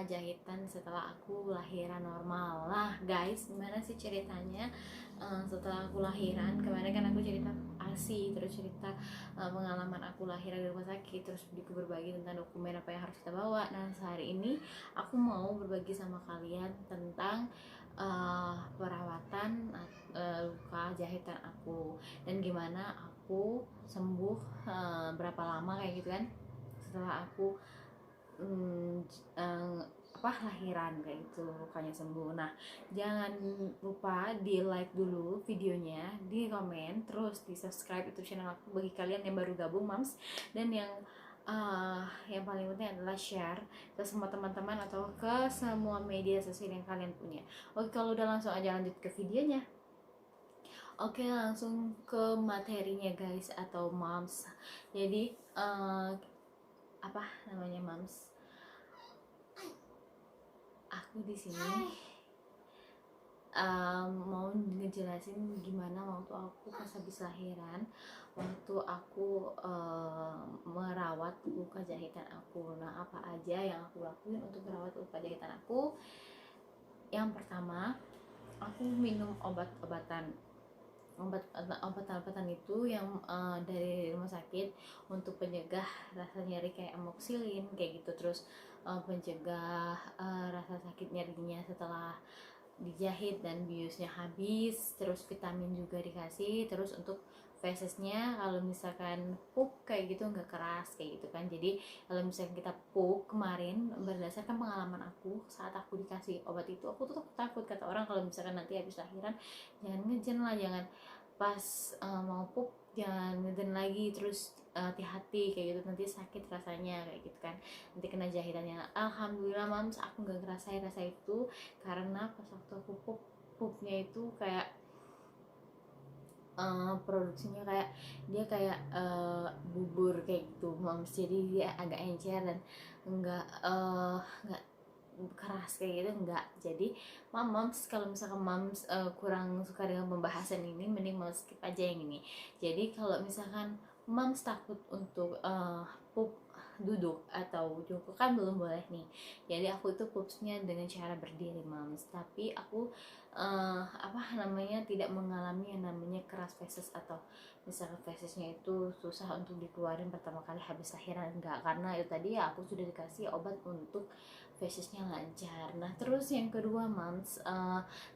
luka jahitan setelah aku lahiran normal. Lah guys, gimana sih ceritanya setelah aku lahiran? Kemarin kan aku cerita ASI, terus cerita pengalaman aku lahiran di rumah sakit, terus aku berbagi tentang dokumen apa yang harus kita bawa. Nah hari ini aku mau berbagi sama kalian tentang perawatan luka jahitan aku dan gimana aku sembuh, berapa lama kayak gitu kan setelah aku eh, lahiran kayak gitu lukanya sembuh. Nah jangan lupa di like dulu videonya, di komen, terus di subscribe YouTube channel aku bagi kalian yang baru gabung Mams, dan yang paling penting adalah share ke semua teman-teman atau ke semua media sosial yang kalian punya. Oke, kalau udah langsung aja lanjut ke videonya. Oke, langsung ke materinya guys atau Mams. Jadi apa namanya Mams, aku di sini mau ngejelasin gimana waktu aku pas habis lahiran, waktu aku merawat luka jahitan aku. Nah apa aja yang aku lakuin untuk merawat luka jahitan aku? Yang pertama, aku minum obat-obatan itu yang dari rumah sakit untuk pencegah rasa nyeri kayak amoxilin kayak gitu, terus pencegah rasa sakit nyerinya setelah dijahit dan biusnya habis, terus vitamin juga dikasih, terus untuk fesesnya kalau misalkan pup kayak gitu nggak keras kayak gitu kan. Jadi kalau misalkan kita pup kemarin, berdasarkan pengalaman aku saat aku dikasih obat itu, aku tuh takut, kata orang kalau misalkan nanti habis lahiran jangan ngejen lah, jangan pas mau pup jangan ngeden lagi, terus hati-hati kayak gitu, nanti sakit rasanya kayak gitu kan, nanti kena jahitannya. Alhamdulillah Mams, aku nggak ngerasain rasa itu karena pas waktu aku pupnya itu kayak produksinya kayak dia kayak bubur kayak gitu Mams, jadi dia agak encer dan enggak keras kayak gitu enggak. Jadi Mams, kalau misalkan Mams kurang suka dengan pembahasan ini, mending Mams skip aja yang ini. Jadi kalau misalkan Mams takut untuk pup duduk atau jongkok kan belum boleh nih. Jadi aku itu pupsnya dengan cara berdiri Mams, tapi aku tidak mengalami yang namanya keras feses atau misalkan fesesnya itu susah untuk dikeluarin pertama kali habis lahiran, enggak, karena itu tadi ya aku sudah dikasih obat untuk fesesnya lancar. Nah terus yang kedua Mams,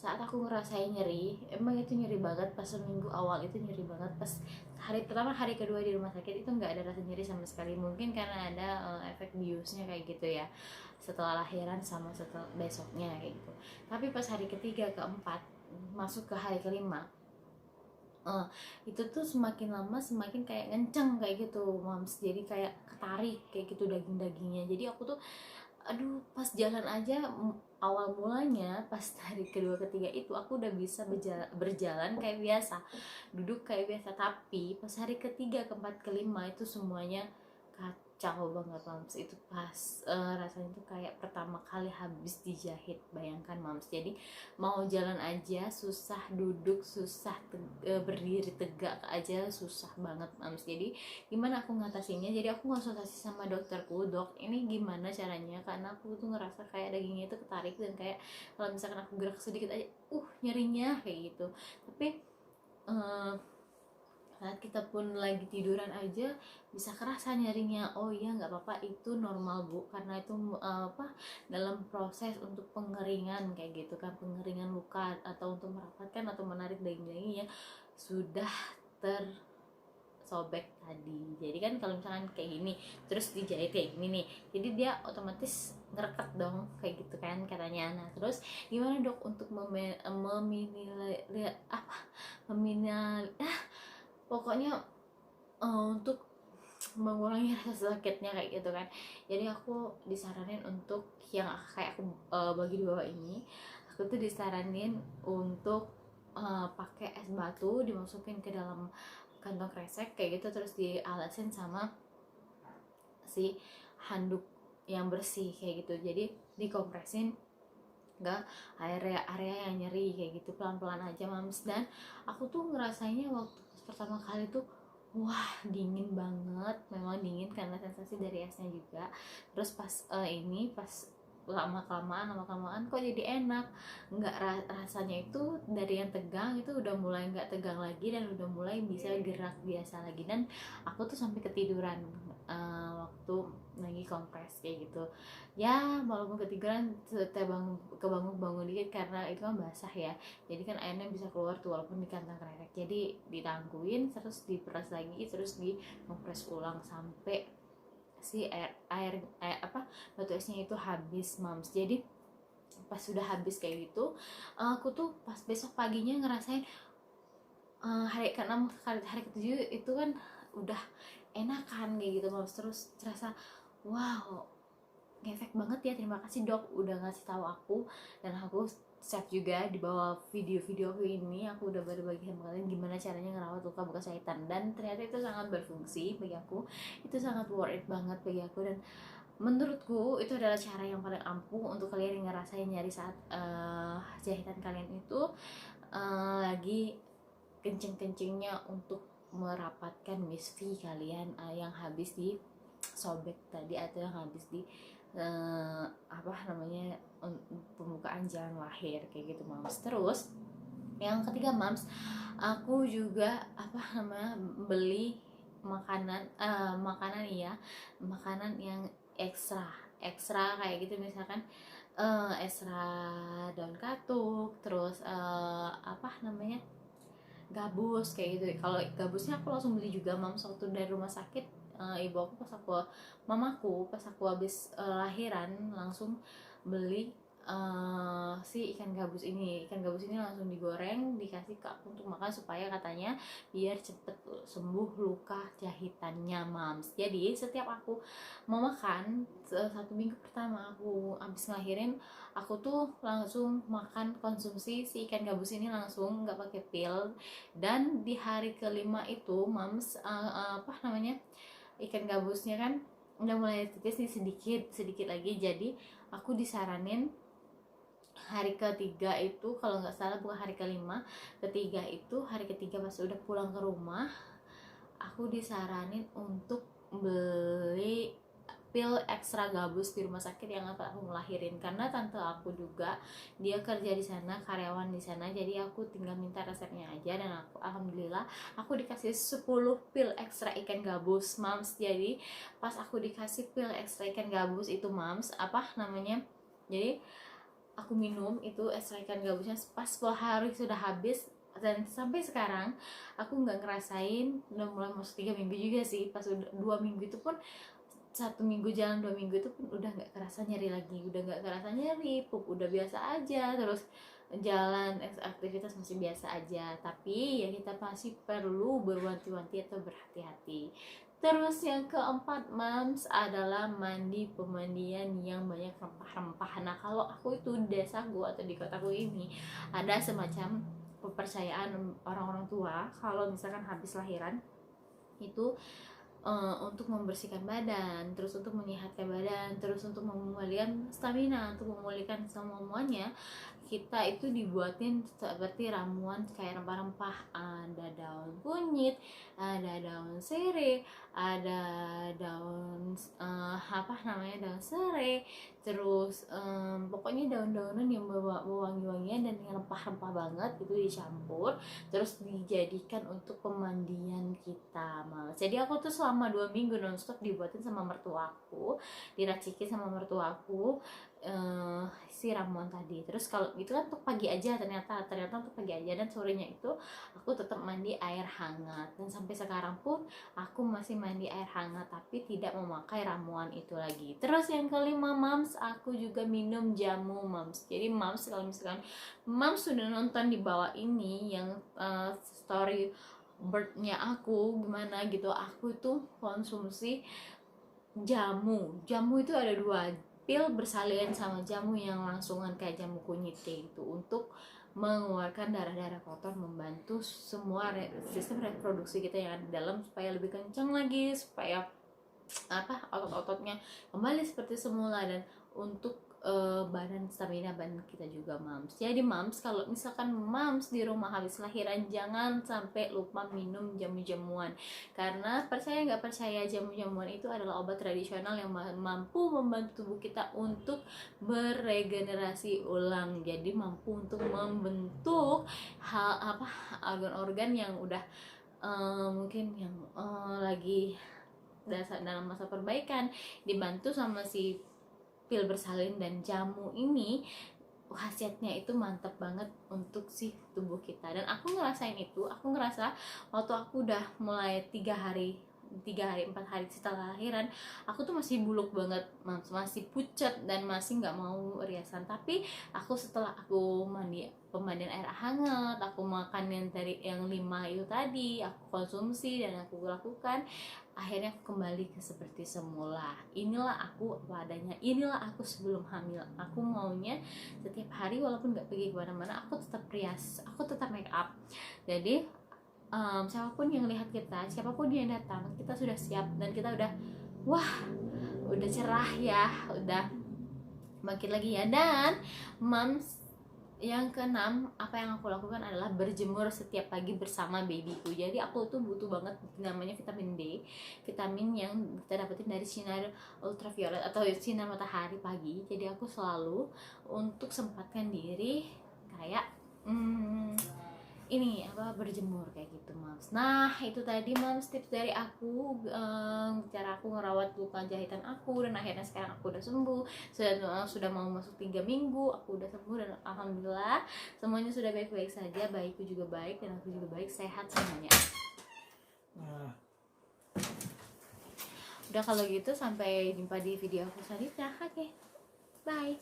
saat aku ngerasain nyeri, emang itu nyeri banget pas seminggu awal, itu nyeri banget pas hari pertama hari kedua di rumah sakit itu nggak ada rasa nyeri sama sekali, mungkin karena ada efek biusnya kayak gitu ya setelah lahiran sama setelah besoknya kayak gitu. Tapi pas hari ketiga keempat masuk ke hari kelima, itu tuh semakin lama semakin kayak ngenceng kayak gitu Mams, jadi kayak ketarik kayak gitu daging-dagingnya. Jadi aku tuh aduh, pas jalan aja awal mulanya pas hari kedua ketiga itu aku udah bisa berjalan kayak biasa, duduk kayak biasa, tapi pas hari ketiga keempat kelima itu semuanya kacau banget Mams. Itu pas rasanya tuh kayak pertama kali habis dijahit, bayangkan Mams. Jadi mau jalan aja susah, duduk susah, berdiri tegak aja susah banget Mams. Jadi gimana aku ngatasinnya? Jadi aku konsultasi sama dokterku, dok ini gimana caranya, karena aku tuh ngerasa kayak dagingnya itu ketarik dan kayak kalau misalkan aku gerak sedikit aja nyerinya kayak gitu. Tapi saat kita pun lagi tiduran aja bisa kerasa nyerinya. Oh iya, nggak apa-apa, itu normal bu, karena itu dalam proses untuk pengeringan kayak gitu kan, pengeringan luka atau untuk merapatkan atau menarik daging-dagingnya sudah tersobek tadi. Jadi kan kalau misalkan kayak gini terus dijahit kayak gini nih, jadi dia otomatis ngerekat dong kayak gitu kan katanya. Nah terus gimana dok untuk pokoknya untuk mengurangi rasa sakitnya kayak gitu kan. Jadi aku disaranin untuk yang kayak aku bagi di bawah ini, aku tuh disaranin untuk pakai es batu dimasukin ke dalam kantong kresek kayak gitu, terus dialasin sama si handuk yang bersih kayak gitu. Jadi dikompresin ke area yang nyeri kayak gitu pelan-pelan aja Mams. Dan aku tuh ngerasainnya waktu pertama kali tuh wah dingin banget, memang dingin karena sensasi dari esnya juga. Terus pas lama kelamaan kok jadi enak, nggak rasanya itu dari yang tegang itu udah mulai nggak tegang lagi dan udah mulai bisa gerak biasa lagi. Dan aku tuh sampai ketiduran waktu lagi kompres kayak gitu ya, walaupun ketiduran tetap kebangun dikit karena itu kan basah ya, jadi kan airnya bisa keluar tuh walaupun di kantong kresek. Jadi ditangguin terus diperas lagi terus dikompres ulang sampai si air apa batu esnya itu habis mams. Jadi pas sudah habis kayak gitu, aku tuh pas besok paginya ngerasain hari ke-6 hari ke-7 itu kan udah enakan kayak gitu mams. Terus terasa wow, ngefek banget ya, terima kasih dok udah ngasih tahu aku. Dan aku save juga di bawah video-video aku ini, aku udah berbagi sama kalian gimana caranya ngerawat luka bekas jahitan, dan ternyata itu sangat berfungsi bagi aku, itu sangat worth it banget bagi aku. Dan menurutku itu adalah cara yang paling ampuh untuk kalian yang ngerasain nyari saat jahitan kalian itu lagi kenceng-kencengnya untuk merapatkan misfi kalian yang habis di sobek tadi atau yang habis di apa namanya pembukaan jalan lahir kayak gitu mams. Terus yang ketiga mams, aku juga apa namanya beli makanan makanan yang ekstra kayak gitu, misalkan ekstra daun katuk, terus apa namanya gabus kayak gitu. Kalau gabusnya aku langsung beli juga mams waktu dari rumah sakit. Ibu aku mamaku pas aku habis lahiran langsung beli si ikan gabus ini langsung digoreng dikasih ke aku untuk makan supaya katanya biar cepet sembuh luka jahitannya mams. Jadi setiap aku mau makan 1 minggu pertama aku habis ngelahirin, aku tuh langsung makan konsumsi si ikan gabus ini langsung, nggak pakai pil. Dan di hari ke-5 itu mams apa namanya ikan gabusnya kan udah mulai tipis nih, sedikit lagi. Jadi aku disaranin hari ketiga itu, kalau nggak salah bukan hari ke-5, ketiga itu hari ketiga pas udah pulang ke rumah, aku disaranin untuk beli pil ekstra gabus di rumah sakit yang aku ngelahirin, karena tante aku juga dia kerja di sana, karyawan di sana. Jadi aku tinggal minta resepnya aja dan aku alhamdulillah aku dikasih 10 pil ekstra ikan gabus mams. Jadi pas aku dikasih pil ekstra ikan gabus itu mams, apa namanya, jadi aku minum itu ekstra ikan gabusnya pas 10 hari sudah habis. Dan sampai sekarang aku nggak ngerasain, udah mulai masuk 3 minggu juga sih, pas udah 2 minggu itu pun 1 minggu jalan 2 minggu itu pun udah nggak kerasa nyeri lagi, udah nggak kerasa nyeri, pup udah biasa aja, terus jalan aktivitas masih biasa aja. Tapi ya kita masih perlu berwanti-wanti atau berhati-hati. Terus yang keempat mams adalah mandi pemandian yang banyak rempah-rempah. Nah kalau aku itu di desaku atau di kotaku ini ada semacam kepercayaan orang-orang tua kalau misalkan habis lahiran itu untuk membersihkan badan, terus untuk menyehatkan badan, terus untuk memulihkan stamina, untuk memulihkan semuanya, kita itu dibuatin seperti ramuan kayak rempah-rempah, ada daun kunyit, ada daun sirih, ada daun apa namanya daun serai, terus pokoknya daun-daunan yang wangi-wangian dan yang rempah-rempah banget itu dicampur terus dijadikan untuk pemandian kita mas. Jadi aku tuh selama 2 minggu nonstop dibuatin sama mertuaku, diracikin sama mertuaku si ramuan tadi. Terus kalau itu kan untuk pagi aja, ternyata untuk pagi aja, dan sorenya itu aku tetap mandi air hangat. Dan sampai sekarang pun aku masih mandi air hangat tapi tidak memakai ramuan itu lagi. Terus yang kelima mams, aku juga minum jamu mams. Jadi mams kalau misalkan mams sudah nonton di bawah ini yang story birdnya aku gimana gitu, aku tuh konsumsi jamu itu ada 2 pil bersalin sama jamu yang langsungan kayak jamu kunyit kayak gitu, untuk mengeluarkan darah-darah kotor, membantu semua sistem reproduksi kita yang ada di dalam supaya lebih kencang lagi, supaya apa otot-ototnya kembali seperti semula, dan untuk badan, stamina badan kita juga mams. Jadi mams, kalau misalkan mams di rumah habis lahiran, jangan sampai lupa minum jamu-jamuan, karena percaya nggak percaya, jamu-jamuan itu adalah obat tradisional yang mampu membantu tubuh kita untuk beregenerasi ulang. Jadi mampu untuk membentuk organ-organ yang udah mungkin yang lagi dalam masa perbaikan, dibantu sama si pil bersalin dan jamu ini. Khasiatnya itu mantap banget untuk si tubuh kita, dan aku ngerasain itu. Aku ngerasa waktu aku udah mulai 3 hari 4 hari setelah lahiran, aku tuh masih buluk banget, masih pucat dan masih nggak mau riasan. Tapi aku setelah aku pemandian air hangat, aku makan yang 5 itu tadi, aku konsumsi dan aku lakukan, akhirnya aku kembali ke seperti semula. Inilah aku apa adanya, inilah aku sebelum hamil. Aku maunya setiap hari walaupun nggak pergi kemana-mana, aku tetap rias, aku tetap make up. Jadi siapapun yang lihat kita, siapapun yang datang, kita sudah siap dan kita udah udah cerah ya, udah bangkit lagi ya. Dan moms yang keenam, apa yang aku lakukan adalah berjemur setiap pagi bersama babyku. Jadi aku tuh butuh banget namanya vitamin D, vitamin yang kita dapetin dari sinar ultraviolet atau sinar matahari pagi. Jadi aku selalu untuk sempatkan diri kayak berjemur kayak gitu mams. Nah itu tadi mams tips dari aku, cara aku ngerawat luka jahitan aku, dan akhirnya sekarang aku udah sembuh, sudah mau masuk 3 minggu aku udah sembuh, dan alhamdulillah semuanya sudah baik-baik saja. Bayiku juga baik dan aku juga baik, sehat semuanya. Udah kalau gitu sampai jumpa di video aku selanjutnya. Oke, bye.